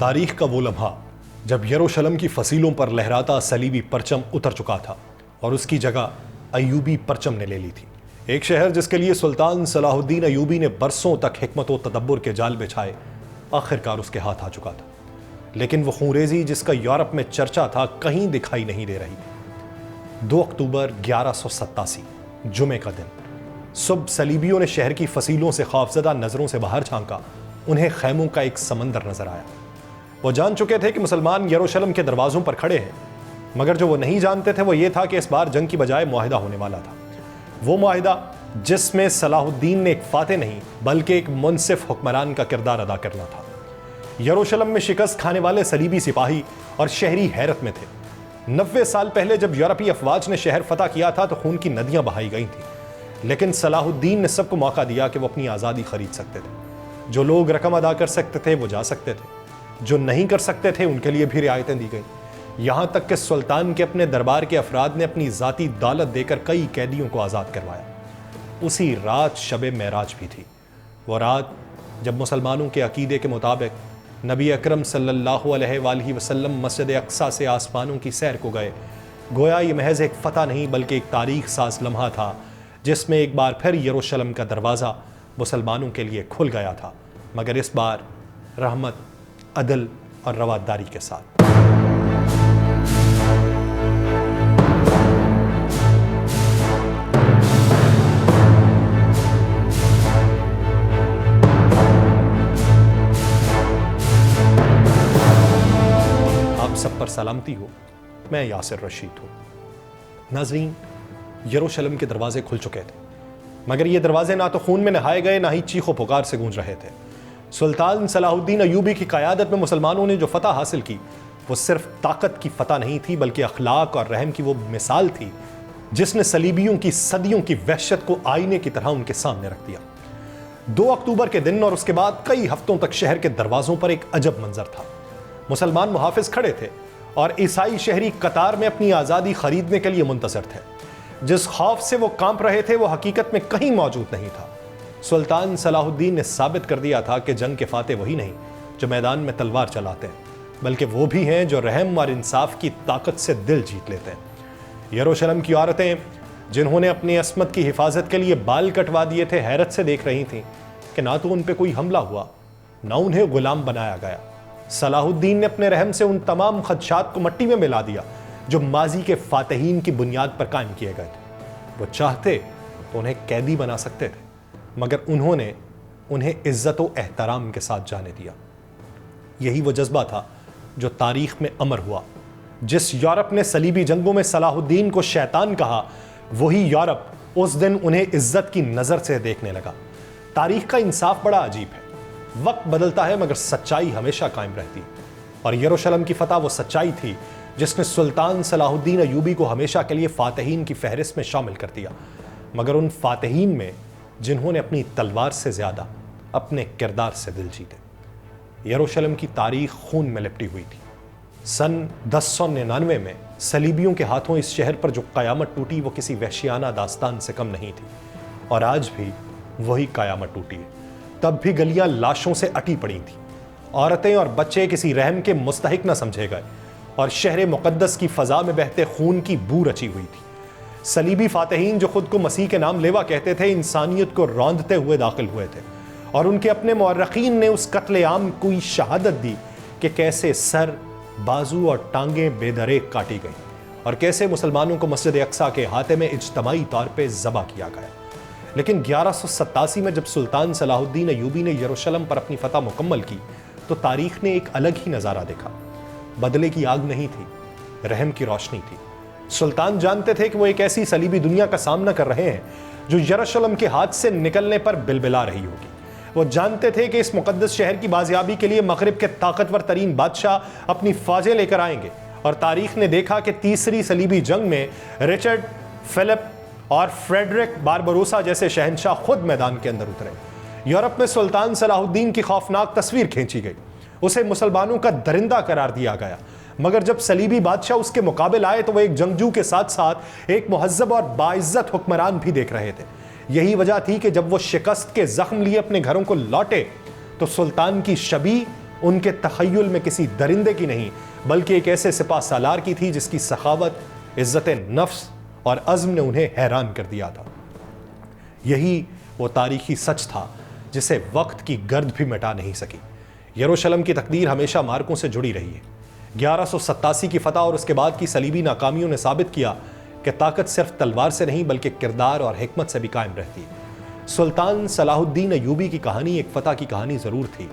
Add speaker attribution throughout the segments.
Speaker 1: تاریخ کا وہ لمحہ جب یروشلم کی فصیلوں پر لہراتا صلیبی پرچم اتر چکا تھا اور اس کی جگہ ایوبی پرچم نے لے لی تھی. ایک شہر جس کے لیے سلطان صلاح الدین ایوبی نے برسوں تک حکمت و تدبر کے جال بچھائے آخرکار اس کے ہاتھ آ چکا تھا. لیکن وہ خونریزی جس کا یورپ میں چرچا تھا کہیں دکھائی نہیں دے رہی. 2 اکتوبر 1187 جمعے کا دن صبح صلیبیوں نے شہر کی فصیلوں سے خوفزدہ نظروں سے باہر جھانکا. انہیں خیموں کا ایک سمندر نظر آیا. وہ جان چکے تھے کہ مسلمان یروشلم کے دروازوں پر کھڑے ہیں، مگر جو وہ نہیں جانتے تھے وہ یہ تھا کہ اس بار جنگ کی بجائے معاہدہ ہونے والا تھا. وہ معاہدہ جس میں صلاح الدین نے ایک فاتح نہیں بلکہ ایک منصف حکمران کا کردار ادا کرنا تھا. یروشلم میں شکست کھانے والے صلیبی سپاہی اور شہری حیرت میں تھے. 90 سال پہلے جب یورپی افواج نے شہر فتح کیا تھا تو خون کی ندیاں بہائی گئی تھیں، لیکن صلاح الدین نے سب کو موقع دیا کہ وہ اپنی آزادی خرید سکتے تھے. جو لوگ رقم ادا کر سکتے تھے وہ جا سکتے تھے، جو نہیں کر سکتے تھے ان کے لیے بھی رعایتیں دی گئیں. یہاں تک کہ سلطان کے اپنے دربار کے افراد نے اپنی ذاتی دولت دے کر کئی قیدیوں کو آزاد کروایا. اسی رات شب معراج بھی تھی. وہ رات جب مسلمانوں کے عقیدے کے مطابق نبی اکرم صلی اللہ علیہ وآلہ وسلم مسجد اقصیٰ سے آسمانوں کی سیر کو گئے. گویا یہ محض ایک فتح نہیں بلکہ ایک تاریخ ساز لمحہ تھا جس میں ایک بار پھر یروشلم کا دروازہ مسلمانوں کے لیے کھل گیا تھا، مگر اس بار رحمت، عدل اور رواداری کے ساتھ. آپ سب پر سلامتی ہو. میں یاسر رشید ہوں. ناظرین، یروشلم کے دروازے کھل چکے تھے، مگر یہ دروازے نہ تو خون میں نہائے گئے نہ ہی چیخ و پکار سے گونج رہے تھے. سلطان صلاح الدین ایوبی کی قیادت میں مسلمانوں نے جو فتح حاصل کی وہ صرف طاقت کی فتح نہیں تھی بلکہ اخلاق اور رحم کی وہ مثال تھی جس نے صلیبیوں کی صدیوں کی وحشت کو آئینے کی طرح ان کے سامنے رکھ دیا. 2 اکتوبر کے دن اور اس کے بعد کئی ہفتوں تک شہر کے دروازوں پر ایک عجب منظر تھا. مسلمان محافظ کھڑے تھے اور عیسائی شہری قطار میں اپنی آزادی خریدنے کے لیے منتظر تھے. جس خوف سے وہ کانپ رہے تھے وہ حقیقت میں کہیں موجود نہیں تھا. سلطان صلاح الدین نے ثابت کر دیا تھا کہ جنگ کے فاتح وہی نہیں جو میدان میں تلوار چلاتے ہیں، بلکہ وہ بھی ہیں جو رحم اور انصاف کی طاقت سے دل جیت لیتے ہیں. یروشلم کی عورتیں جنہوں نے اپنی عصمت کی حفاظت کے لیے بال کٹوا دیے تھے حیرت سے دیکھ رہی تھیں کہ نہ تو ان پہ کوئی حملہ ہوا نہ انہیں غلام بنایا گیا. صلاح الدین نے اپنے رحم سے ان تمام خدشات کو مٹی میں ملا دیا جو ماضی کے فاتحین کی بنیاد پر قائم کیے گئے تھے. وہ چاہتے تو انہیں قیدی بنا سکتے تھے، مگر انہوں نے انہیں عزت و احترام کے ساتھ جانے دیا. یہی وہ جذبہ تھا جو تاریخ میں امر ہوا. جس یورپ نے صلیبی جنگوں میں صلاح الدین کو شیطان کہا، وہی یورپ اس دن انہیں عزت کی نظر سے دیکھنے لگا. تاریخ کا انصاف بڑا عجیب ہے. وقت بدلتا ہے مگر سچائی ہمیشہ قائم رہتی. اور یروشلم کی فتح وہ سچائی تھی جس نے سلطان صلاح الدین ایوبی کو ہمیشہ کے لیے فاتحین کی فہرست میں شامل کر دیا، مگر ان فاتحین میں جنہوں نے اپنی تلوار سے زیادہ اپنے کردار سے دل جیتے. یروشلم کی تاریخ خون میں لپٹی ہوئی تھی. سن 1099 میں صلیبیوں کے ہاتھوں اس شہر پر جو قیامت ٹوٹی وہ کسی وحشیانہ داستان سے کم نہیں تھی، اور آج بھی وہی قیامت ٹوٹی ہے. تب بھی گلیاں لاشوں سے اٹی پڑی تھیں. عورتیں اور بچے کسی رحم کے مستحق نہ سمجھے گئے اور شہر مقدس کی فضا میں بہتے خون کی بو رچی ہوئی تھی. صلیبی فاتحین جو خود کو مسیح کے نام لیوا کہتے تھے انسانیت کو روندتے ہوئے داخل ہوئے تھے، اور ان کے اپنے مورخین نے اس قتل عام کوئی شہادت دی کہ کیسے سر، بازو اور ٹانگیں بے دریغ کاٹی گئیں اور کیسے مسلمانوں کو مسجد اقصیٰ کے احاطے میں اجتماعی طور پہ ذبح کیا گیا. لیکن 1187 میں جب سلطان صلاح الدین ایوبی نے یروشلم پر اپنی فتح مکمل کی تو تاریخ نے ایک الگ ہی نظارہ دیکھا. بدلے کی آگ نہیں تھی، رحم کی روشنی تھی. سلطان جانتے تھے کہ وہ ایک ایسی صلیبی دنیا کا سامنا کر رہے ہیں جو یروشلم کے ہاتھ سے نکلنے پر بلبلا رہی ہوگی. وہ جانتے تھے کہ اس مقدس شہر کی بازیابی کے لیے مغرب کے طاقتور ترین بادشاہ اپنی فوجیں لے کر آئیں گے. اور تاریخ نے دیکھا کہ تیسری صلیبی جنگ میں رچرڈ، فلپ اور فریڈرک باربروسا جیسے شہنشاہ خود میدان کے اندر اترے. یورپ میں سلطان صلاح الدین کی خوفناک تصویر کھینچی گئی. اسے مسلمانوں کا درندہ قرار دیا گیا، مگر جب صلیبی بادشاہ اس کے مقابل آئے تو وہ ایک جنگجو کے ساتھ ساتھ ایک مہذب اور باعزت حکمران بھی دیکھ رہے تھے. یہی وجہ تھی کہ جب وہ شکست کے زخم لیے اپنے گھروں کو لوٹے تو سلطان کی شبیہ ان کے تخیل میں کسی درندے کی نہیں بلکہ ایک ایسے سپاہ سالار کی تھی جس کی سخاوت، عزت نفس اور عزم نے انہیں حیران کر دیا تھا۔ یہی وہ تاریخی سچ تھا جسے وقت کی گرد بھی مٹا نہیں سکی۔ یروشلم کی تقدیر ہمیشہ مارکوں سے جڑی رہی ہے۔ 1187 کی فتح اور اس کے بعد کی صلیبی ناکامیوں نے ثابت کیا کہ طاقت صرف تلوار سے نہیں بلکہ کردار اور حکمت سے بھی قائم رہتی ہے۔ سلطان صلاح الدین ایوبی کی کہانی ایک فتح کی کہانی ضرور تھی،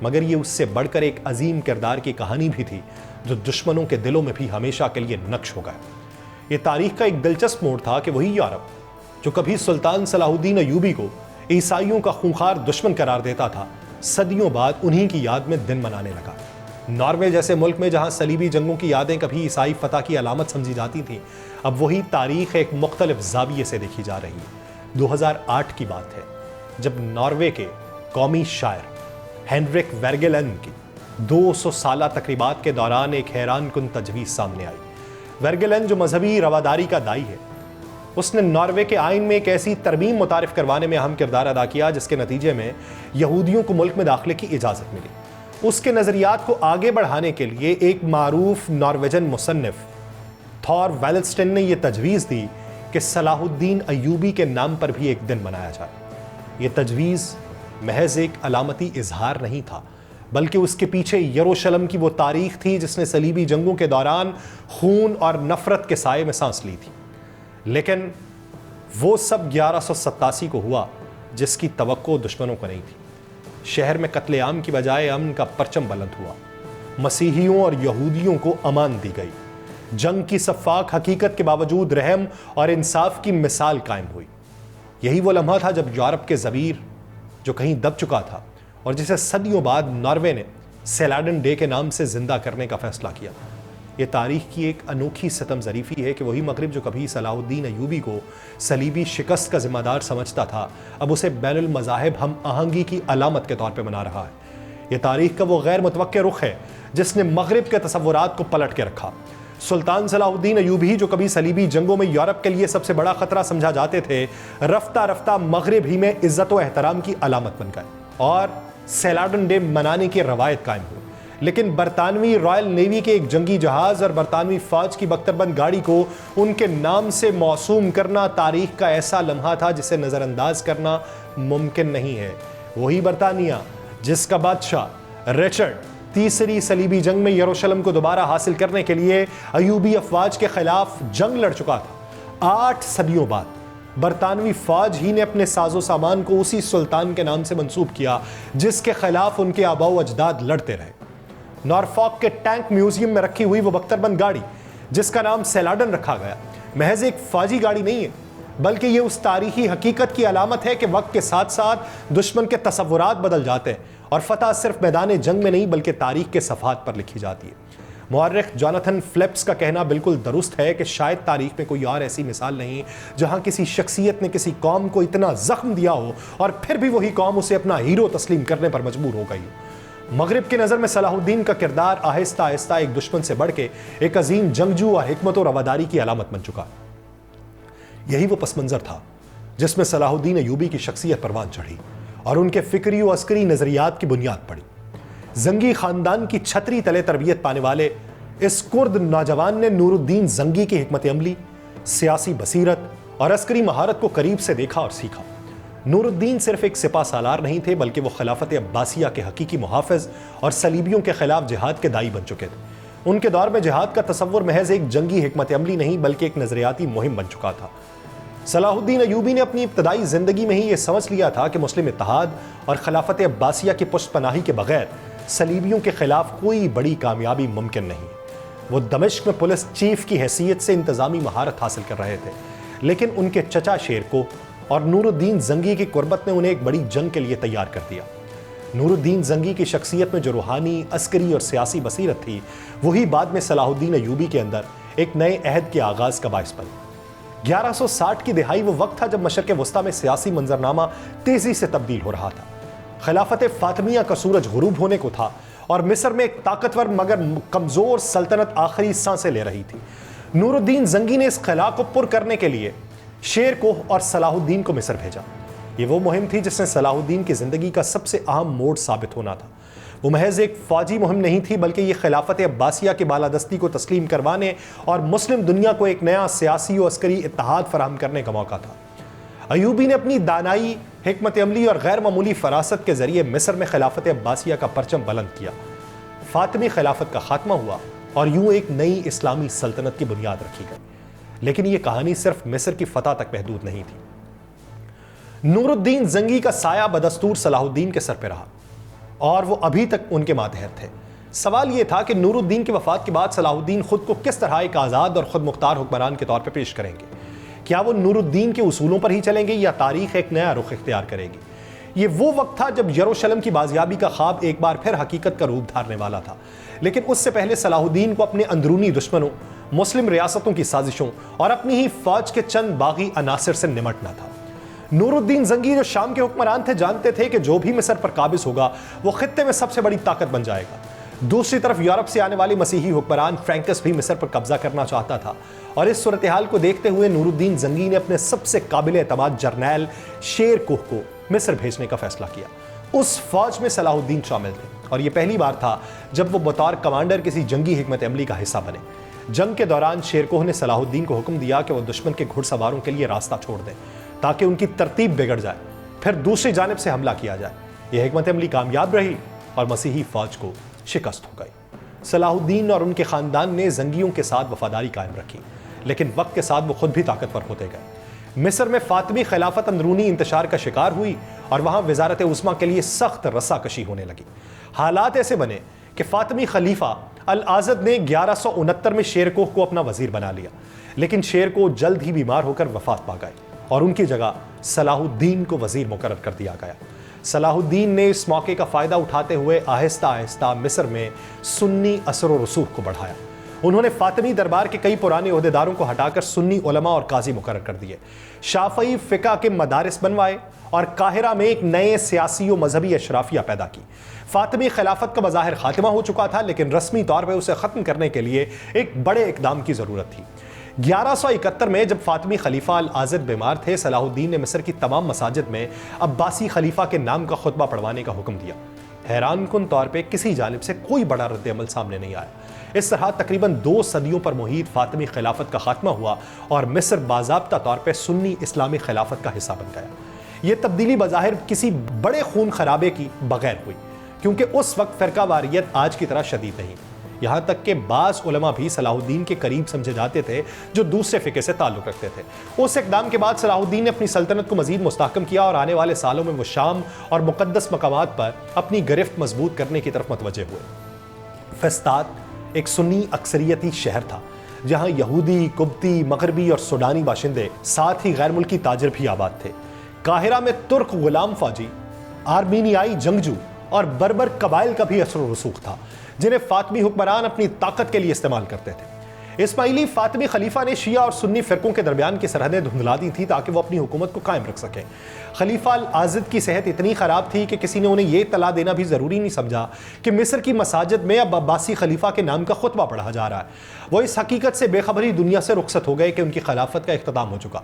Speaker 1: مگر یہ اس سے بڑھ کر ایک عظیم کردار کی کہانی بھی تھی جو دشمنوں کے دلوں میں بھی ہمیشہ کے لیے نقش ہو گیا۔ یہ تاریخ کا ایک دلچسپ موڑ تھا کہ وہی یورپ جو کبھی سلطان صلاح الدین ایوبی کو عیسائیوں کا خونخوار دشمن قرار دیتا تھا، صدیوں بعد انہی کی یاد میں دن منانے لگا۔ ناروے جیسے ملک میں جہاں صلیبی جنگوں کی یادیں کبھی عیسائی فتح کی علامت سمجھی جاتی تھیں، اب وہی تاریخ ایک مختلف زاویے سے دیکھی جا رہی ہے۔ 2008 کی بات ہے جب ناروے کے قومی شاعر ہینڈرک ویرگیلین کی 200 سالہ تقریبات کے دوران ایک حیران کن تجویز سامنے آئی۔ ویرگیلین جو مذہبی رواداری کا دائی ہے، اس نے ناروے کے آئین میں ایک ایسی ترمیم متعارف کروانے میں اہم کردار ادا کیا جس کے نتیجے میں یہودیوں کو ملک میں داخلے کی اجازت ملی۔ اس کے نظریات کو آگے بڑھانے کے لیے ایک معروف نارویجن مصنف تھور ویلسٹن نے یہ تجویز دی کہ صلاح الدین ایوبی کے نام پر بھی ایک دن منایا جائے۔ یہ تجویز محض ایک علامتی اظہار نہیں تھا بلکہ اس کے پیچھے یروشلم کی وہ تاریخ تھی جس نے صلیبی جنگوں کے دوران خون اور نفرت کے سائے میں سانس لی تھی۔ لیکن وہ سب 1187 کو ہوا جس کی توقع دشمنوں کو نہیں تھی۔ شہر میں قتل عام کی بجائے امن کا پرچم بلند ہوا، مسیحیوں اور یہودیوں کو امان دی گئی، جنگ کی سفاک حقیقت کے باوجود رحم اور انصاف کی مثال قائم ہوئی۔ یہی وہ لمحہ تھا جب یورپ کے ضمیر جو کہیں دب چکا تھا اور جسے صدیوں بعد ناروے نے سیلاڈن ڈے کے نام سے زندہ کرنے کا فیصلہ کیا۔ یہ تاریخ کی ایک انوکھی ستم ظریفی ہے کہ وہی مغرب جو کبھی صلاح الدین ایوبی کو صلیبی شکست کا ذمہ دار سمجھتا تھا، اب اسے بین المذاہب ہم آہنگی کی علامت کے طور پہ منا رہا ہے۔ یہ تاریخ کا وہ غیر متوقع رخ ہے جس نے مغرب کے تصورات کو پلٹ کے رکھا۔ سلطان صلاح الدین ایوبی جو کبھی صلیبی جنگوں میں یورپ کے لیے سب سے بڑا خطرہ سمجھا جاتے تھے، رفتہ رفتہ مغرب ہی میں عزت و احترام کی علامت بن گئے اور سیلاڈن ڈے منانے کی روایت قائم ہوئی۔ لیکن برطانوی رائل نیوی کے ایک جنگی جہاز اور برطانوی فوج کی بختربند گاڑی کو ان کے نام سے موسوم کرنا تاریخ کا ایسا لمحہ تھا جسے نظر انداز کرنا ممکن نہیں ہے۔ وہی برطانیہ جس کا بادشاہ رچرڈ تیسری صلیبی جنگ میں یروشلم کو دوبارہ حاصل کرنے کے لیے ایوبی افواج کے خلاف جنگ لڑ چکا تھا، 8 صدیوں بعد برطانوی فوج ہی نے اپنے ساز و سامان کو اسی سلطان کے نام سے منسوب کیا جس کے خلاف ان کے آباء و اجداد لڑتے رہے۔ نارفاک کے ٹینک میوزیم میں رکھی ہوئی وہ بختربند گاڑی جس کا نام سیلاڈن رکھا گیا، محض ایک فوجی گاڑی نہیں ہے بلکہ یہ اس تاریخی حقیقت کی علامت ہے کہ وقت کے ساتھ ساتھ دشمن کے تصورات بدل جاتے ہیں اور فتح صرف میدان جنگ میں نہیں بلکہ تاریخ کے صفحات پر لکھی جاتی ہے۔ مورخ جوناتھن فلپس کا کہنا بالکل درست ہے کہ شاید تاریخ میں کوئی اور ایسی مثال نہیں جہاں کسی شخصیت نے کسی قوم کو اتنا زخم دیا ہو اور پھر بھی وہی قوم اسے اپنا ہیرو تسلیم کرنے پر مجبور ہو گئی ہو۔ مغرب کی نظر میں صلاح الدین کا کردار آہستہ آہستہ ایک دشمن سے بڑھ کے ایک عظیم جنگجو اور حکمت و رواداری کی علامت بن چکا۔ یہی وہ پس منظر تھا جس میں صلاح الدین ایوبی کی شخصیت پروان چڑھی اور ان کے فکری و عسکری نظریات کی بنیاد پڑی۔ زنگی خاندان کی چھتری تلے تربیت پانے والے اس کرد نوجوان نے نور الدین زنگی کی حکمت عملی، سیاسی بصیرت اور عسکری مہارت کو قریب سے دیکھا اور سیکھا۔ نور الدین صرف ایک سپاہ سالار نہیں تھے بلکہ وہ خلافت عباسیہ کے حقیقی محافظ اور صلیبیوں کے خلاف جہاد کے دائی بن چکے تھے۔ ان کے دور میں جہاد کا تصور محض ایک جنگی حکمت عملی نہیں بلکہ ایک نظریاتی مہم بن چکا تھا۔ صلاح الدین ایوبی نے اپنی ابتدائی زندگی میں ہی یہ سمجھ لیا تھا کہ مسلم اتحاد اور خلافت عباسیہ کی پشت پناہی کے بغیر صلیبیوں کے خلاف کوئی بڑی کامیابی ممکن نہیں۔ وہ دمشق میں پولیس چیف کی حیثیت سے انتظامی مہارت حاصل کر رہے تھے، لیکن ان کے چچا شیر کو اور نور الدین زنگی کی قربت نے انہیں ایک بڑی جنگ کے لیے تیار کر دیا۔ نور الدین زنگی کی شخصیت میں جو روحانی، عسکری اور سیاسی بصیرت تھی، وہی بعد میں صلاح الدین ایوبی کے اندر ایک نئے عہد کے آغاز کا باعث بنی۔ 1160 کی دہائی وہ وقت تھا جب مشرق وسطیٰ میں سیاسی منظرنامہ تیزی سے تبدیل ہو رہا تھا۔ خلافت فاطمیہ کا سورج غروب ہونے کو تھا اور مصر میں ایک طاقتور مگر کمزور سلطنت آخری سانسیں لے رہی تھی۔ نور الدین زنگی نے اس خلا کو پر کرنے کے لیے شیر کو اور صلاح الدین کو مصر بھیجا۔ یہ وہ مہم تھی جس نے صلاح الدین کی زندگی کا سب سے اہم موڑ ثابت ہونا تھا۔ وہ محض ایک فوجی مہم نہیں تھی بلکہ یہ خلافت عباسیہ کی بالادستی کو تسلیم کروانے اور مسلم دنیا کو ایک نیا سیاسی و عسکری اتحاد فراہم کرنے کا موقع تھا۔ ایوبی نے اپنی دانائی، حکمت عملی اور غیر معمولی فراست کے ذریعے مصر میں خلافت عباسیہ کا پرچم بلند کیا۔ فاطمی خلافت کا خاتمہ ہوا اور یوں ایک نئی اسلامی سلطنت کی بنیاد رکھی گئی۔ لیکن یہ کہانی صرف مصر کی فتح تک محدود نہیں تھی۔ نور الدین زنگی کا سایہ بدستور صلاح الدین کے سر پہ رہا اور وہ ابھی تک ان کے ماتحت تھے۔ سوال یہ تھا کہ نور الدین کی وفات کے بعد صلاح الدین خود کو کس طرح ایک آزاد اور خود مختار حکمران کے طور پہ پیش کریں گے۔ کیا وہ نور الدین کے اصولوں پر ہی چلیں گے یا تاریخ ایک نیا رخ اختیار کرے گی؟ یہ وہ وقت تھا جب یروشلم کی بازیابی کا خواب ایک بار پھر حقیقت کا روپ دھارنے والا تھا، لیکن اس سے پہلے صلاح الدین کو اپنے اندرونی دشمنوں، مسلم ریاستوں کی سازشوں اور اپنی ہی فوج کے چند باغی عناصر سے نمٹنا تھا۔ نور الدین زنگی جو شام کے حکمران تھے جانتے تھے کہ جو بھی مصر پر قابض ہوگا وہ خطے میں سب سے بڑی طاقت بن جائے گا۔ دوسری طرف یورپ سے آنے والی مسیحی حکمران فرینکس بھی مصر پر قبضہ کرنا چاہتا تھا، اور اس صورتحال کو دیکھتے ہوئے نور الدین زنگی نے اپنے سب سے قابل اعتماد جرنیل شیر کوہ کو مصر بھیجنے کا فیصلہ کیا۔ اس فوج میں صلاح الدین شامل تھے اور یہ پہلی بار تھا جب وہ بطور کمانڈر کسی جنگی حکمت عملی کا حصہ بنے۔ جنگ کے دوران شیر کوہ نے صلاح الدین کو حکم دیا کہ وہ دشمن کے گھڑ سواروں کے لیے راستہ چھوڑ دیں تاکہ ان کی ترتیب بگڑ جائے، پھر دوسری جانب سے حملہ کیا جائے۔ یہ حکمت عملی کامیاب رہی اور مسیحی فوج کو شکست ہو گئی۔ صلاح الدین اور ان کے خاندان نے زنگیوں کے ساتھ وفاداری قائم رکھی، لیکن وقت کے ساتھ وہ خود بھی طاقتور ہوتے گئے۔ مصر میں فاطمی خلافت اندرونی انتشار کا شکار ہوئی اور وہاں وزارت عظمیٰ کے لیے سخت رسا کشی ہونے لگی۔ حالات ایسے بنے کہ فاطمی خلیفہ العاضد نے 1169 میں شیر کوہ کو اپنا وزیر بنا لیا، لیکن شیر کوہ جلد ہی بیمار ہو کر وفات پا گئے اور ان کی جگہ صلاح الدین کو وزیر مقرر کر دیا گیا۔ صلاح الدین نے اس موقع کا فائدہ اٹھاتے ہوئے آہستہ آہستہ مصر میں سنی اثر و رسوخ کو بڑھایا۔ انہوں نے فاطمی دربار کے کئی پرانے عہدیداروں کو ہٹا کر سنی علماء اور قاضی مقرر کر دیے، شافعی فقہ کے مدارس بنوائے اور قاہرہ میں ایک نئے سیاسی و مذہبی اشرافیہ پیدا کی۔ فاطمی خلافت کا بظاہر خاتمہ ہو چکا تھا، لیکن رسمی طور پہ اسے ختم کرنے کے لیے ایک بڑے اقدام کی ضرورت تھی۔ 1171 میں جب فاطمی خلیفہ العاضد بیمار تھے، صلاح الدین نے مصر کی تمام مساجد میں عباسی خلیفہ کے نام کا خطبہ پڑھوانے کا حکم دیا۔ حیران کن طور پہ کسی جانب سے کوئی بڑا رد عمل سامنے نہیں آیا۔ اس طرح تقریباً 2 صدیوں پر محیط فاطمی خلافت کا خاتمہ ہوا اور مصر باضابطہ طور پہ سنی اسلامی خلافت کا حصہ بن گیا۔ یہ تبدیلی بظاہر کسی بڑے خون خرابے کی بغیر ہوئی، کیونکہ اس وقت فرقہ واریت آج کی طرح شدید نہیں، یہاں تک کہ بعض علماء بھی صلاح الدین کے قریب سمجھے جاتے تھے جو دوسرے فقہ سے تعلق رکھتے تھے۔ اس اقدام کے بعد صلاح الدین نے اپنی سلطنت کو مزید مستحکم کیا اور آنے والے سالوں میں وہ شام اور مقدس مقامات پر اپنی گرفت مضبوط کرنے کی طرف متوجہ ہوئے۔ فسطاط ایک سنی اکثریتی شہر تھا جہاں یہودی، قبطی، مغربی اور سوڈانی باشندے، ساتھ ہی غیر ملکی تاجر بھی آباد تھے۔ قاہرہ میں ترک غلام فوجی، آرمینیائی جنگجو اور بربر قبائل کا بھی اثر و رسوخ تھا جنہیں فاطمی حکمران اپنی طاقت کے لیے استعمال کرتے تھے۔ اسماعیلی فاطمی خلیفہ نے شیعہ اور سنی فرقوں کے درمیان کی سرحدیں دھندلا دی تھیں تاکہ وہ اپنی حکومت کو قائم رکھ سکیں۔ خلیفہ العاضد کی صحت اتنی خراب تھی کہ کسی نے انہیں یہ اطلاع دینا بھی ضروری نہیں سمجھا کہ مصر کی مساجد میں اب عباسی خلیفہ کے نام کا خطبہ پڑھا جا رہا ہے۔ وہ اس حقیقت سے بے خبری دنیا سے رخصت ہو گئے کہ ان کی خلافت کا اختتام ہو چکا۔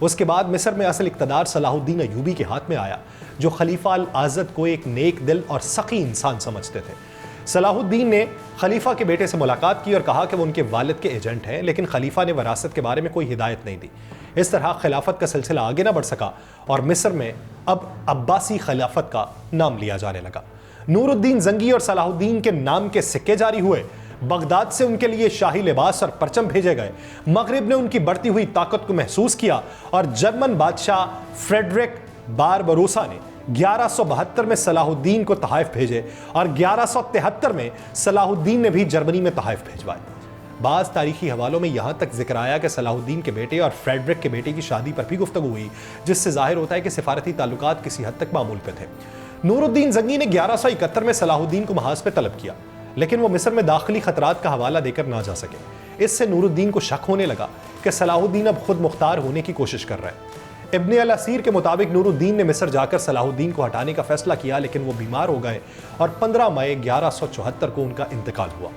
Speaker 1: اس کے بعد مصر میں اصل اقتدار صلاح الدین ایوبی کے ہاتھ میں آیا، جو خلیفہ العاضد کو ایک نیک دل اور سخی انسان سمجھتے تھے۔ صلاح الدین نے خلیفہ کے بیٹے سے ملاقات کی اور کہا کہ وہ ان کے والد کے ایجنٹ ہیں، لیکن خلیفہ نے وراثت کے بارے میں کوئی ہدایت نہیں دی۔ اس طرح خلافت کا سلسلہ آگے نہ بڑھ سکا اور مصر میں اب عباسی خلافت کا نام لیا جانے لگا۔ نور الدین زنگی اور صلاح الدین کے نام کے سکے جاری ہوئے، بغداد سے ان کے لیے شاہی لباس اور پرچم بھیجے گئے، مغرب نے ان کی بڑھتی ہوئی طاقت کو محسوس کیا اور جرمن بادشاہ فریڈرک باربروسا نے 1172 میں صلاح الدین کو تحائف بھیجے اور 1173 میں صلاح الدین نے بھی جرمنی میں تحائف بھیجوائے۔ بعض تاریخی حوالوں میں یہاں تک ذکر آیا کہ صلاح الدین کے بیٹے اور فریڈرک کے بیٹے کی شادی پر بھی گفتگو ہوئی، جس سے ظاہر ہوتا ہے کہ سفارتی تعلقات کسی حد تک معمول پہ تھے۔ نور الدین زنگی نے 1171 میں صلاح الدین کو محاذ پہ طلب کیا، لیکن وہ مصر میں داخلی خطرات کا حوالہ دے کر نہ جا سکے۔ اس سے نور الدین کو شک ہونے لگا کہ صلاح الدین اب خود مختار ہونے کی کوشش کر رہے ہیں۔ ابن الاسیر کے مطابق نور الدین نے مصر جا کر صلاح الدین کو ہٹانے کا فیصلہ کیا، لیکن وہ بیمار ہو گئے اور 15 مئی 1174 کو ان کا انتقال ہوا۔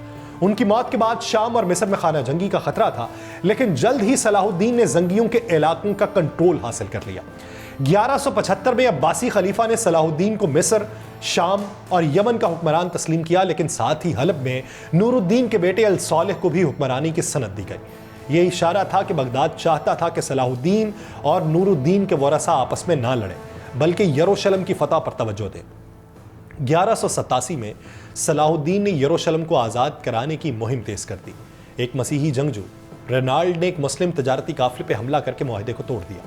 Speaker 1: ان کی موت کے بعد شام اور مصر میں خانہ جنگی کا خطرہ تھا، لیکن جلد ہی صلاح الدین نے زنگیوں کے علاقوں کا کنٹرول حاصل کر لیا۔ 1175 میں عباسی خلیفہ نے صلاح الدین کو مصر، شام اور یمن کا حکمران تسلیم کیا، لیکن ساتھ ہی حلب میں نور الدین کے بیٹے الصالح کو بھی حکمرانی کی سند دی گئی۔ یہ اشارہ تھا کہ بغداد چاہتا تھا کہ صلاح الدین اور نور الدین کے ورثاء آپس میں نہ لڑیں بلکہ یروشلم کی فتح پر توجہ دیں۔ 1187 میں صلاح الدین نے یروشلم کو آزاد کرانے کی مہم تیز کر دی۔ ایک مسیحی جنگجو رینالڈ نے ایک مسلم تجارتی قافلے پہ حملہ کر کے معاہدے کو توڑ دیا،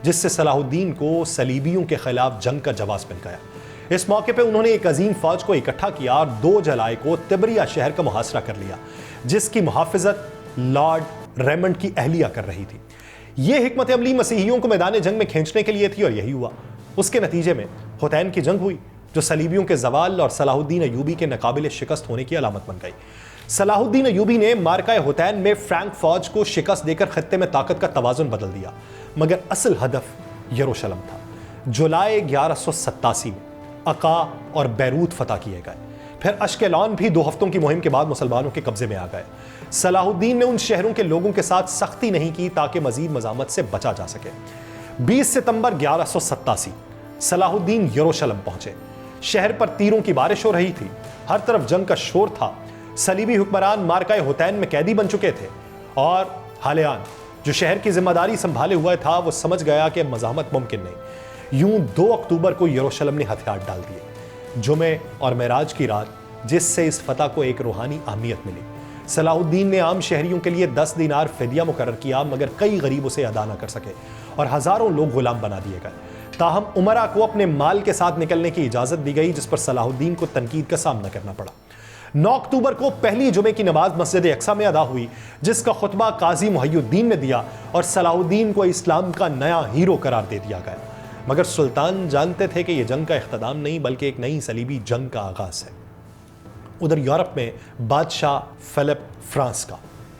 Speaker 1: جس سے صلاح الدین کو صلیبیوں کے خلاف جنگ کا جواز مل گیا۔ اس موقع پہ انہوں نے ایک عظیم فوج کو اکٹھا کیا اور 2 جولائی کو تبریہ شہر کا محاصرہ کر لیا، جس کی محافظت لارڈ ریمنڈ کی اہلیہ کر رہی تھی۔ یہ حکمت عملی مسیحیوں کو میدان جنگ میں کھینچنے کے لیے تھی اور یہی ہوا۔ اس کے نتیجے میں حطین کی جنگ ہوئی، جو صلیبیوں کے زوال اور صلاح الدین ایوبی کے ناقابل شکست ہونے کی علامت بن گئی۔ صلاح الدین ایوبی نے مارکہ حطین میں فرینک فوج کو شکست دے کر خطے میں طاقت کا توازن بدل دیا، مگر اصل ہدف یروشلم تھا۔ جولائی 1187 میں عقا اور بیروت فتح کیے گئے، پھر اشکلون بھی 2 ہفتوں کی مہم کے بعد مسلمانوں کے قبضے میں آ گئے۔ صلاح الدین نے ان شہروں کے لوگوں کے ساتھ سختی نہیں کی تاکہ مزید مزاحمت سے بچا جا سکے۔ 20 ستمبر 1187 صلاح الدین یروشلم پہنچے۔ شہر پر تیروں کی بارش ہو رہی تھی، ہر طرف جنگ کا شور تھا۔ صلیبی حکمران مارکہ حطین میں قیدی بن چکے تھے اور حالیان، جو شہر کی ذمہ داری سنبھالے ہوئے تھا، وہ سمجھ گیا کہ مزاحمت ممکن نہیں۔ یوں 2 اکتوبر کو یروشلم نے ہتھیار ڈال دیے، جمعے اور معراج کی رات، جس سے اس فتح کو ایک روحانی اہمیت ملی۔ صلاح الدین نے عام شہریوں کے لیے 10 دینار فدیہ مقرر کیا، مگر کئی غریب اسے ادا نہ کر سکے اور ہزاروں لوگ غلام بنا دیے گئے۔ تاہم امراء کو اپنے مال کے ساتھ نکلنے کی اجازت دی گئی، جس پر صلاح الدین کو تنقید کا سامنا کرنا پڑا۔ 9 اکتوبر کو پہلی جمعے کی نماز مسجد اقصیٰ میں ادا ہوئی، جس کا خطبہ قاضی محی الدین نے دیا اور صلاح الدین کو اسلام کا نیا ہیرو قرار دے دیا گیا۔ مگر سلطان جانتے تھے کہ یہ جنگ کا اختتام نہیں بلکہ ایک نئی صلیبی جنگ کا آغاز ہے۔ ادھر یورپ میں بادشاہ فلپ فرانس کا،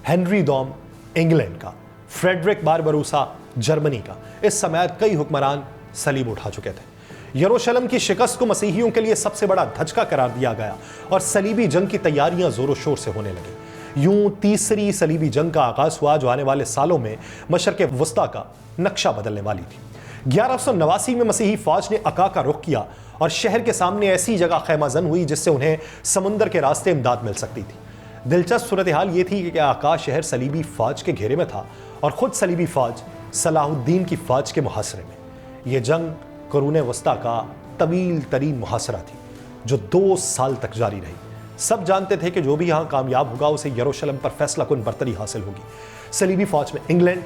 Speaker 1: ہنری دوم انگلینڈ کا، فریڈرک باربروسا جرمنی کا، اس سمیت کئی حکمران صلیب اٹھا چکے تھے۔ یروشلم کی شکست کو مسیحیوں کے لیے سب سے بڑا دھچکا قرار دیا گیا اور صلیبی جنگ کی تیاریاں زور و شور سے ہونے لگیں۔ یوں تیسری صلیبی جنگ کا آغاز ہوا، جو آنے والے سالوں میں مشرق وسطیٰ کا نقشہ بدلنے والی تھی۔ 1189 میں مسیحی فوج نے عقا کا رخ کیا اور شہر کے سامنے ایسی جگہ خیمہ زن ہوئی جس سے انہیں سمندر کے راستے امداد مل سکتی تھی۔ دلچسپ صورتحال یہ تھی کہ عقا شہر صلیبی فوج کے گھیرے میں تھا اور خود صلیبی فوج صلاح الدین کی فوج کے محاصرے میں۔ یہ جنگ قرون وسطیٰ کا طویل ترین محاصرہ تھی، جو 2 سال تک جاری رہی۔ سب جانتے تھے کہ جو بھی یہاں کامیاب ہوگا اسے یروشلم پر فیصلہ کن برتری حاصل ہوگی۔ صلیبی فوج میں انگلینڈ،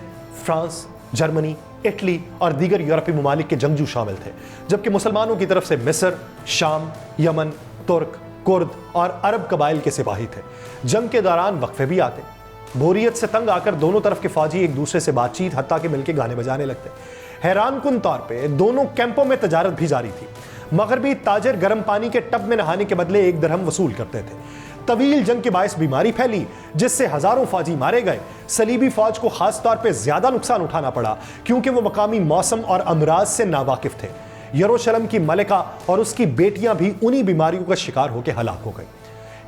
Speaker 1: فرانس، جرمنی، اٹلی اور دیگر یورپی ممالک کے جنگجو شامل تھے، جبکہ مسلمانوں کی طرف سے مصر، شام، یمن، ترک، کرد اور عرب قبائل کے سپاہی تھے۔ جنگ کے دوران وقفے بھی آتے، بوریت سے تنگ آ کر دونوں طرف کے فوجی ایک دوسرے سے بات چیت حتیٰ کہ مل کے گانے بجانے لگتے۔ حیران کن طور پہ دونوں کیمپوں میں تجارت بھی جاری تھی۔ مغربی تاجر گرم پانی کے ٹب میں نہانے کے بدلے 1 درہم وصول کرتے تھے۔ طویل جنگ کے باعث بیماری پھیلی، جس سے ہزاروں فوجی مارے گئے۔ صلیبی فوج کو خاص طور پہ زیادہ نقصان اٹھانا پڑا کیونکہ وہ مقامی موسم اور امراض سے ناواقف تھے۔ یروشلم کی ملکہ اور اس کی بیٹیاں بھی انہی بیماریوں کا شکار ہو کے ہلاک ہو گئی۔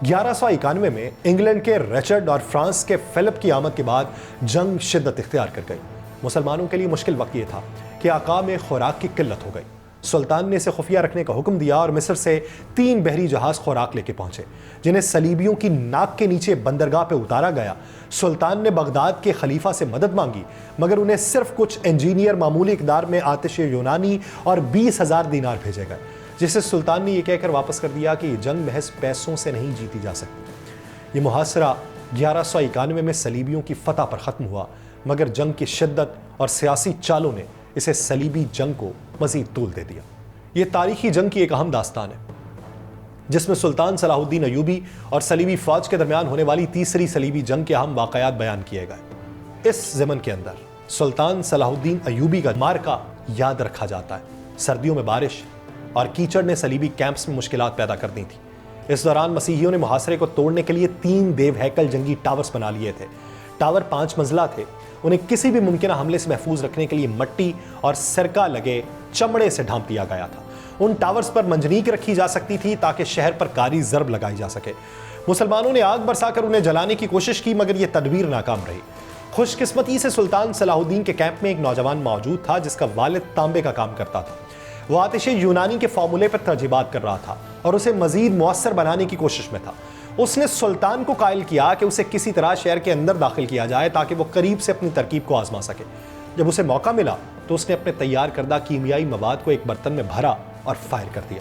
Speaker 1: 1191 میں انگلینڈ کے ریچرڈ اور فرانس کے فلپ کی آمد کے بعد جنگ شدت اختیار کر گئی۔ مسلمانوں کے لیے مشکل وقت یہ تھا کہ عقا میں خوراک کی قلت ہو گئی۔ سلطان نے اسے خفیہ رکھنے کا حکم دیا اور مصر سے 3 بحری جہاز خوراک لے کے پہنچے، جنہیں صلیبیوں کی ناک کے نیچے بندرگاہ پہ اتارا گیا۔ سلطان نے بغداد کے خلیفہ سے مدد مانگی، مگر انہیں صرف کچھ انجینئر معمولی اقدار میں آتش یونانی اور 20,000 دینار بھیجے گئے، جسے سلطان نے یہ کہہ کر واپس کر دیا کہ یہ جنگ محض پیسوں سے نہیں جیتی جا سکتی۔ یہ محاصرہ 1191 میں صلیبیوں کی فتح پر ختم ہوا، مگر جنگ کی شدت اور سیاسی چالوں نے اسے صلیبی جنگ کو مزید طول دے دیا۔ یہ تاریخی جنگ کی ایک اہم داستان ہے، جس میں سلطان صلاح الدین ایوبی اور صلیبی فوج کے درمیان ہونے والی تیسری صلیبی جنگ کے اہم واقعات بیان کیے گئے۔ اس ضمن کے اندر سلطان صلاح الدین ایوبی کا مارکہ یاد رکھا جاتا ہے۔ سردیوں میں بارش اور کیچڑ نے صلیبی کیمپس میں مشکلات پیدا کر دی تھیں۔ اس دوران مسیحیوں نے محاصرے کو توڑنے کے لیے 3 دیو ہیکل جنگی ٹاورز بنا لیے تھے۔ ٹاور 5 منزلہ تھے۔ انہیں کسی بھی ممکنہ حملے سے محفوظ رکھنے کے لیے مٹی اور سرکہ لگے چمڑے سے ڈھانپ دیا گیا تھا۔ ان ٹاورز پر منجنیق رکھی جا سکتی تھی تاکہ شہر پر کاری ضرب لگائی جا سکے۔ مسلمانوں نے آگ برسا کر انہیں جلانے کی کوشش کی، مگر یہ تدبیر ناکام رہی۔ خوش قسمتی سے سلطان صلاح الدین کے کیمپ میں ایک نوجوان موجود تھا جس کا والد تانبے کا کام کرتا تھا۔ وہ آتش یونانی کے فارمولے پر ترجیحات کر رہا تھا اور اسے مزید مؤثر بنانے کی کوشش میں تھا۔ اس نے سلطان کو قائل کیا کہ اسے کسی طرح شہر کے اندر داخل کیا جائے تاکہ وہ قریب سے اپنی ترکیب کو آزما سکے۔ جب اسے موقع ملا تو اس نے اپنے تیار کردہ کیمیائی مواد کو ایک برتن میں بھرا اور فائر کر دیا،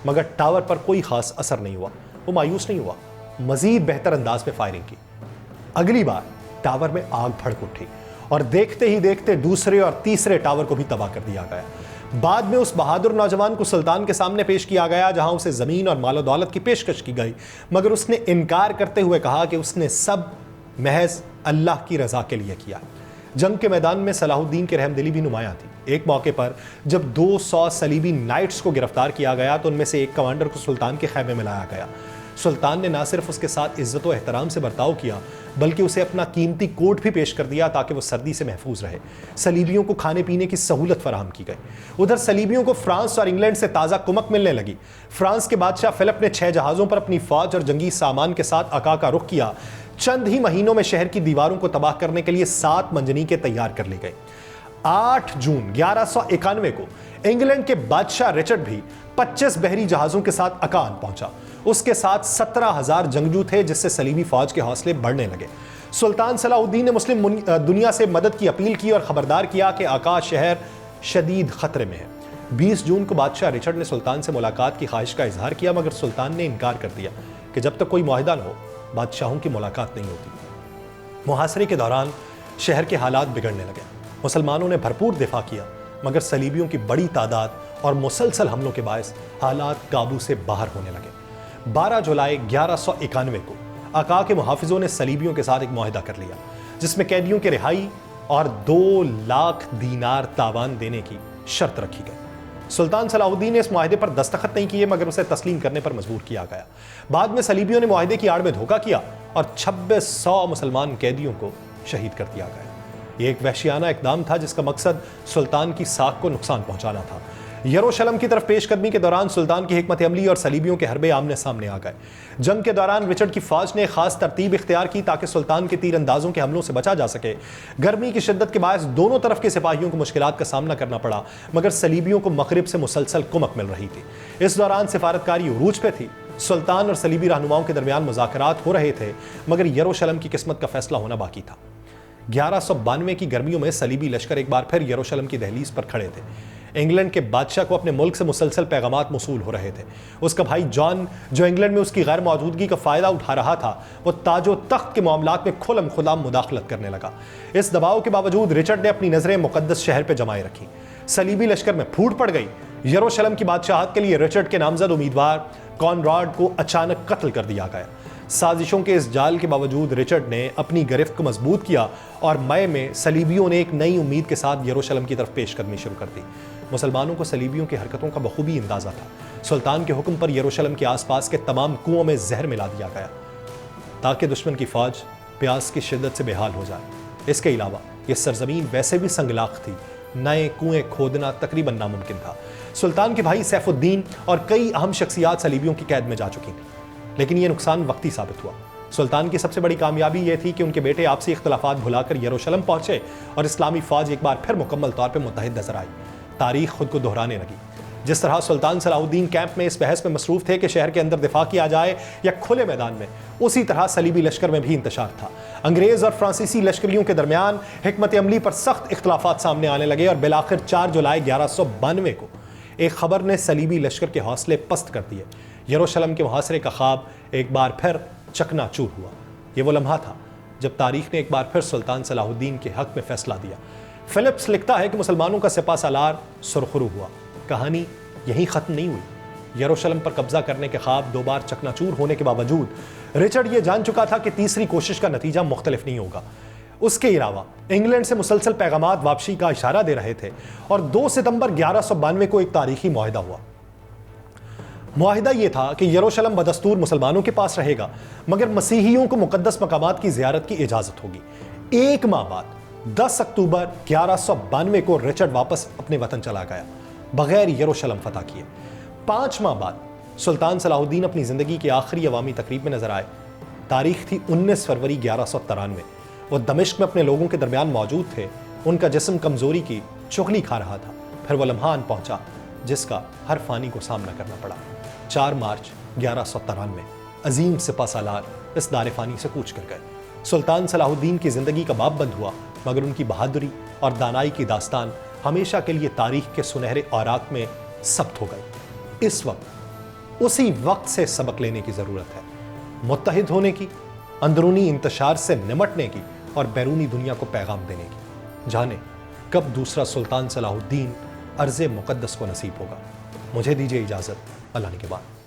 Speaker 1: مگر ٹاور پر کوئی خاص اثر نہیں ہوا۔ وہ مایوس نہیں ہوا، مزید بہتر انداز میں فائرنگ کی۔ اگلی بار ٹاور میں آگ بھڑک اٹھی اور دیکھتے ہی دیکھتے دوسرے اور تیسرے ٹاور کو بھی تباہ کر دیا گیا۔ بعد میں اس بہادر نوجوان کو سلطان کے سامنے پیش کیا گیا جہاں اسے زمین اور مال و دولت کی پیشکش کی گئی، مگر اس نے انکار کرتے ہوئے کہا کہ اس نے سب محض اللہ کی رضا کے لیے کیا۔ جنگ کے میدان میں صلاح الدین کی رحمدلی بھی نمایاں تھی۔ ایک موقع پر جب 200 صلیبی نائٹس کو گرفتار کیا گیا تو ان میں سے ایک کمانڈر کو سلطان کے خیمے میں لایا گیا۔ سلطان نے نہ صرف اس کے ساتھ عزت و احترام سے برتاؤ کیا بلکہ اسے اپنا قیمتی کوٹ بھی پیش کر دیا تاکہ وہ سردی سے محفوظ رہے۔ صلیبیوں کو کھانے پینے کی سہولت فراہم کی گئی۔ ادھر صلیبیوں کو فرانس اور انگلینڈ سے تازہ کمک ملنے لگی۔ فرانس کے بادشاہ فلپ نے 6 جہازوں پر اپنی فوج اور جنگی سامان کے ساتھ عکا کا رخ کیا۔ چند ہی مہینوں میں شہر کی دیواروں کو تباہ کرنے کے لیے 7 منجنیقیں تیار کر لی گئی۔ 8 جون 1191 کو انگلینڈ کے بادشاہ رچرڈ بھی 25 بحری جہازوں کے ساتھ عکا پہنچا۔ اس کے ساتھ 17,000 جنگجو تھے جس سے صلیبی فوج کے حوصلے بڑھنے لگے۔ سلطان صلاح الدین نے مسلم دنیا سے مدد کی اپیل کی اور خبردار کیا کہ عکا شہر شدید خطرے میں ہے۔ 20 جون کو بادشاہ رچرڈ نے سلطان سے ملاقات کی خواہش کا اظہار کیا مگر سلطان نے انکار کر دیا کہ جب تک کوئی معاہدہ نہ ہو بادشاہوں کی ملاقات نہیں ہوتی۔ محاصرے کے دوران شہر کے حالات بگڑنے لگے۔ مسلمانوں نے بھرپور دفاع کیا مگر صلیبیوں کی بڑی تعداد اور مسلسل حملوں کے باعث حالات قابو سے باہر ہونے لگے۔ 12 جولائی 1191 کو عکا کے محافظوں نے صلیبیوں کے ساتھ ایک معاہدہ کر لیا جس میں قیدیوں کی رہائی اور 2 لاکھ دینار تاوان دینے کی شرط رکھی گئی۔ سلطان صلاح الدین نے اس معاہدے پر دستخط نہیں کیے مگر اسے تسلیم کرنے پر مجبور کیا گیا۔ بعد میں صلیبیوں نے معاہدے کی آڑ میں دھوکہ کیا اور 2600 مسلمان قیدیوں کو شہید کر دیا گیا۔ یہ ایک وحشیانہ اقدام تھا جس کا مقصد سلطان کی ساکھ کو نقصان پہنچانا تھا۔ یروشلم کی طرف پیش قدمی کے دوران سلطان کی حکمت عملی اور صلیبیوں کے حربے آمنے سامنے آ گئے۔ جنگ کے دوران رچرڈ کی فوج نے خاص ترتیب اختیار کی تاکہ سلطان کے تیر اندازوں کے حملوں سے بچا جا سکے۔ گرمی کی شدت کے باعث دونوں طرف کے سپاہیوں کو مشکلات کا سامنا کرنا پڑا مگر صلیبیوں کو مغرب سے مسلسل کمک مل رہی تھی۔ اس دوران سفارتکاری عروج پہ تھی۔ سلطان اور صلیبی رہنماؤں کے درمیان مذاکرات ہو رہے تھے مگر یروشلم کی قسمت کا فیصلہ ہونا باقی تھا۔ 1192 کی گرمیوں میں صلیبی لشکر ایک بار پھر یروشلم کی دہلیز پر کھڑے تھے۔ انگلینڈ کے بادشاہ کو اپنے ملک سے مسلسل پیغامات موصول ہو رہے تھے۔ اس کا بھائی جان جو انگلینڈ میں اس کی غیر موجودگی کا فائدہ اٹھا رہا تھا وہ تاج و تخت کے معاملات میں کھلم کھلا مداخلت کرنے لگا۔ اس دباؤ کے باوجود رچرڈ نے اپنی نظریں مقدس شہر پہ جمائے رکھی۔ صلیبی لشکر میں پھوٹ پڑ گئی۔ یروشلم کی بادشاہت کے لیے رچرڈ کے نامزد امیدوار کانراڈ کو اچانک قتل کر دیا گیا۔ سازشوں کے اس جال کے باوجود رچرڈ نے اپنی گرفت کو مضبوط کیا اور مئی میں صلیبیوں نے ایک نئی امید کے ساتھ یروشلم کی طرف پیش قدمی شروع کر دی۔ مسلمانوں کو صلیبیوں کی حرکتوں کا بخوبی اندازہ تھا۔ سلطان کے حکم پر یروشلم کے آس پاس کے تمام کنوؤں میں زہر ملا دیا گیا تاکہ دشمن کی فوج پیاس کی شدت سے بے حال ہو جائے۔ اس کے علاوہ یہ سرزمین ویسے بھی سنگلاخ تھی، نئے کنویں کھودنا تقریباً ناممکن تھا۔ سلطان کے بھائی سیف الدین اور کئی اہم شخصیات صلیبیوں کی قید میں جا چکی تھیں لیکن یہ نقصان وقتی ثابت ہوا۔ سلطان کی سب سے بڑی کامیابی یہ تھی کہ ان کے بیٹے آپسی اختلافات بھلا کر یروشلم پہنچے اور اسلامی فوج ایک بار پھر مکمل طور پر متحد نظر آئی۔ تاریخ خود کو دہرانے لگی۔ جس طرح سلطان صلاح الدین کیمپ میں اس بحث میں مصروف تھے کہ شہر کے اندر دفاع کیا جائے یا کھلے میدان میں، اسی طرح صلیبی لشکر میں بھی انتشار تھا۔ انگریز اور فرانسیسی لشکریوں کے درمیان حکمت عملی پر سخت اختلافات سامنے آنے لگے اور بالآخر 4 جولائی 1192 کو ایک خبر نے صلیبی لشکر کے حوصلے پست کر دیے۔ یروشلم کے محاصرے کا خواب ایک بار پھر چکنا چور ہوا۔ یہ وہ لمحہ تھا جب تاریخ نے ایک بار پھر سلطان صلاح الدین کے حق میں فیصلہ دیا۔ فلپس لکھتا ہے کہ مسلمانوں کا سپہ سالار سرخرو ہوا۔ کہانی یہیں ختم نہیں ہوئی۔ یروشلم پر قبضہ کرنے کے خواب 2 بار چکنا چور ہونے کے باوجود رچرڈ یہ جان چکا تھا کہ تیسری کوشش کا نتیجہ مختلف نہیں ہوگا۔ اس کے علاوہ انگلینڈ سے مسلسل پیغامات واپسی کا اشارہ دے رہے تھے اور 2 ستمبر 1192 کو ایک تاریخی معاہدہ ہوا۔ معاہدہ یہ تھا کہ یروشلم بدستور مسلمانوں کے پاس رہے گا مگر مسیحیوں کو مقدس مقامات کی زیارت کی اجازت ہوگی۔ 1 ماہ بعد 10 اکتوبر 1192 کو رچرڈ واپس اپنے وطن چلا گیا بغیر یروشلم فتح کیے۔ 5 ماہ بعد سلطان صلاح الدین اپنی زندگی کی آخری عوامی تقریب میں نظر آئے۔ تاریخ تھی 19 فروری 1193۔ وہ دمشق میں اپنے لوگوں کے درمیان موجود تھے، ان کا جسم کمزوری کی چغلی کھا رہا تھا۔ پھر وہ لمحہ آن پہنچا جس کا ہر فانی کو سامنا کرنا پڑا۔ 4 مارچ 1193 عظیم سپہ سالار اس دار فانی سے کوچ کر گئے۔ سلطان صلاح الدین کی زندگی کا باب بند ہوا، مگر ان کی بہادری اور دانائی کی داستان ہمیشہ کے لیے تاریخ کے سنہرے اوراق میں ثبت ہو گئی۔ اس وقت اسی وقت سے سبق لینے کی ضرورت ہے، متحد ہونے کی، اندرونی انتشار سے نمٹنے کی اور بیرونی دنیا کو پیغام دینے کی۔ جانے کب دوسرا سلطان صلاح الدین ارض مقدس کو نصیب ہوگا۔ مجھے دیجیے اجازت، اللہ نگہبان۔